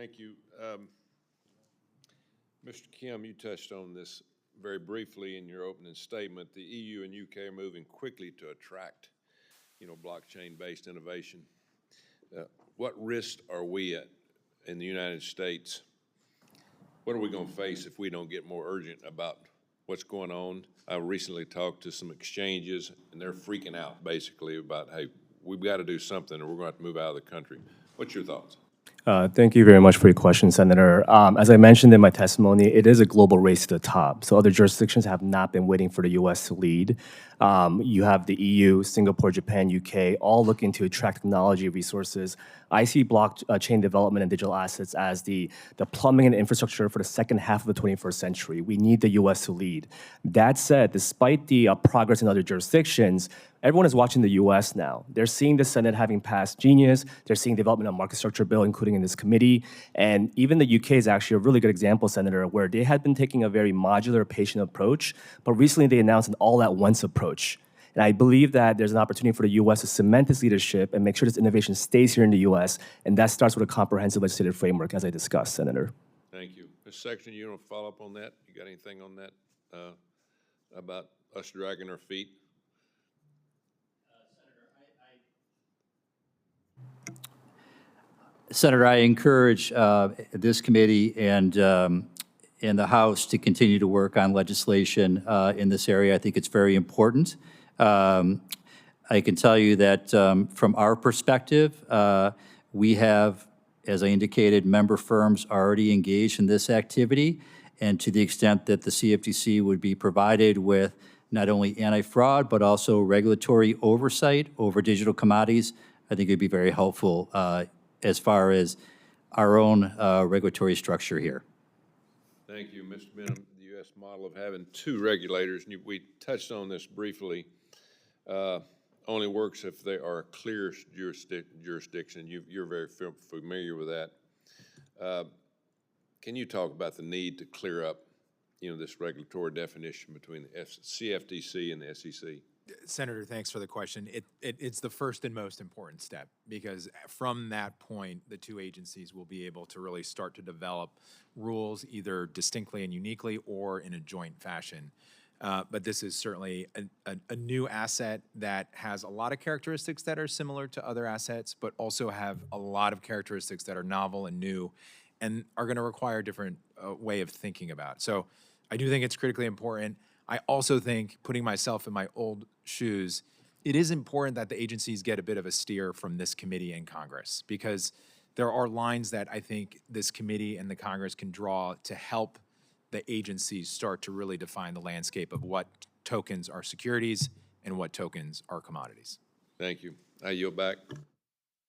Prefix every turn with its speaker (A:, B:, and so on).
A: Thank you. Mr. Kim, you touched on this very briefly in your opening statement. The EU and UK are moving quickly to attract, blockchain-based innovation. What risks are we at in the United States? What are we going to face if we don't get more urgent about what's going on? I recently talked to some exchanges, and they're freaking out basically about, hey, we've got to do something or we're going to have to move out of the country. What's your thoughts?
B: Thank you very much for your question, Senator. As I mentioned in my testimony, it is a global race to the top. So other jurisdictions have not been waiting for the U.S. to lead. You have the EU, Singapore, Japan, UK, all looking to attract technology resources. I see blockchain development and digital assets as the plumbing and infrastructure for the second half of the 21st century. We need the U.S. to lead. That said, despite the progress in other jurisdictions, everyone is watching the U.S. now. They're seeing the Senate having passed Genius. They're seeing development of market structure bill, including in this committee. And even the UK is actually a really good example, Senator, where they had been taking a very modular, patient approach, but recently they announced an all-at-once approach. And I believe that there's an opportunity for the U.S. to cement its leadership and make sure this innovation stays here in the U.S., and that starts with a comprehensive legislative framework, as I discussed, Senator.
A: Thank you. Ms. Sexton, you want to follow up on that? You got anything on that about us dragging our feet?
C: Senator, I encourage this committee and the House to continue to work on legislation in this area. I think it's very important. I can tell you that from our perspective, we have, as I indicated, member firms already engaged in this activity, and to the extent that the CFTC would be provided with not only anti-fraud, but also regulatory oversight over digital commodities, I think it'd be very helpful as far as our own regulatory structure here.
A: Thank you, Mr. Benham. The U.S. model of having two regulators, and we touched on this briefly, only works if they are a clear jurisdiction. You're very familiar with that. Can you talk about the need to clear up, this regulatory definition between the CFTC and the SEC?
D: Senator, thanks for the question. It's the first and most important step, because from that point, the two agencies will be able to really start to develop rules either distinctly and uniquely or in a joint fashion. But this is certainly a new asset that has a lot of characteristics that are similar to other assets, but also have a lot of characteristics that are novel and new and are going to require a different way of thinking about it. So I do think it's critically important. I also think, putting myself in my old shoes, it is important that the agencies get a bit of a steer from this committee and Congress, because there are lines that I think this committee and the Congress can draw to help the agencies start to really define the landscape of what tokens are securities and what tokens are commodities.
A: Thank you. I yield back.